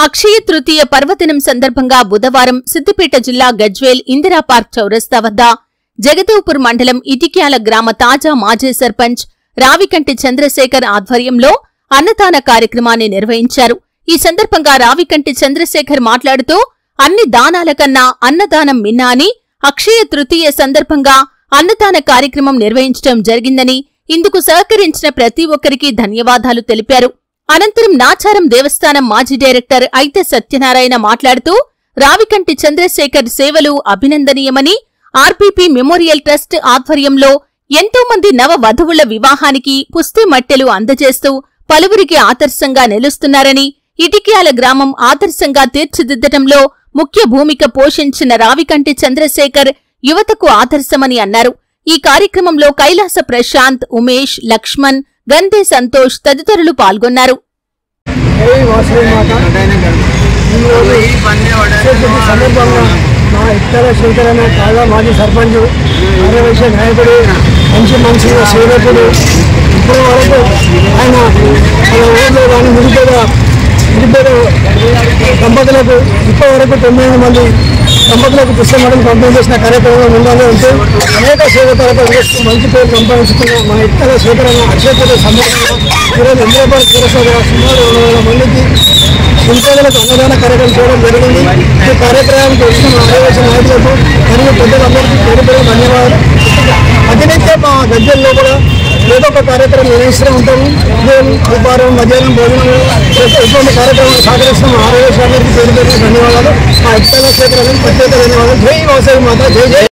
అక్షయ తృతీయ పర్వదినం సందర్భంగా బుధవారం సిద్దిపేట జిల్లా గజ్వేల్ ఇందిరా పార్క్ చౌరస్తా వద్ద జగదేవ్పూర్ మండలం ఇటిక్యాల గ్రామ తాజా మాజీ సర్పంచ్ రావికంటి చంద్రశేఖర్ ఆధ్వర్యంలో అన్నదాన కార్యక్రమాన్ని నిర్వహించారు. ఈ సందర్భంగా రావికంటి చంద్రశేఖర్ మాట్లాడుతూ అన్ని దానాల కన్నా అన్నదానం మిన్నా అని అక్షయ తృతీయ సందర్భంగా అన్నదాన కార్యక్రమం నిర్వహించడం జరిగిందని, ఇందుకు సహకరించిన ప్రతి ఒక్కరికి ధన్యవాదాలు తెలిపారు. అనంతరం నాచారం దేవస్థానం మాజీ డైరెక్టర్ అయితే సత్యనారాయణ మాట్లాడుతూ రావికంటి చంద్రశేఖర్ సేవలు అభినందనీయమని, ఆర్పీపీ మెమోరియల్ ట్రస్ట్ ఆధ్వర్యంలో ఎంతో మంది నవ వధువుల వివాహానికి పుస్తీ మట్టెలు అందజేస్తూ పలువురికి ఆదర్శంగా నిలుస్తున్నారని, ఇటిక్యాల గ్రామం ఆదర్శంగా తీర్చిదిద్దటంలో ముఖ్య భూమిక పోషించిన రావికంటి చంద్రశేఖర్ యువతకు ఆదర్శమని అన్నారు. ఈ కార్యక్రమంలో కైలాస ప్రశాంత్, ఉమేష్, లక్ష్మణ్, గంధే సంతోష్ తదితరులు పాల్గొన్నారు. మాజీ సర్పంచ్, ఆర్యవైశ్య నాయకుడు, మంచి మనిషి, సేవకుడు. ఇప్పటి వరకు ఆయన మన ఊళ్ళో కానీ నిరుపేద దంపతులకు ఇప్పటి వరకు 9 మంది దంపతులకు పుస్తకం పంపిణీ చేసిన కార్యక్రమం ముందుగానే ఉంటూ అనేక సేవకులతో మంచి పేరు సంపాదించుకున్న మన ఇతర సేకరణ అక్షయత సందర్భంగా ఈరోజు ఇంద్రపాల్ పురసభ సుమారు 200 మందికి నిరుపేదలకు అన్నదాన కార్యక్రమం చేయడం జరిగింది. ఈ కార్యక్రమానికి వచ్చిన ఆర్యవైశ్య నాయకులకు మరియు పెద్దలందరికీ పేరు పేరు ధన్యవాదాలు. అతినిత్యం మా గజ్జల్లో కూడా ఏదో ఒక కార్యక్రమం నిర్వహిస్తూ ఉంటాము. ఉదయం, అల్పారం, మధ్యాహ్నం భోజనం ఇటువంటి కార్యక్రమాలు సహకరిస్తున్న ఆర్యవైశ్య పేరు పేరు ధన్యవాదాలు. మా ఇతర సేకరణ ప్రత్యేక ధన్యవాదాలు. జై వాసవి మాత, జై జై.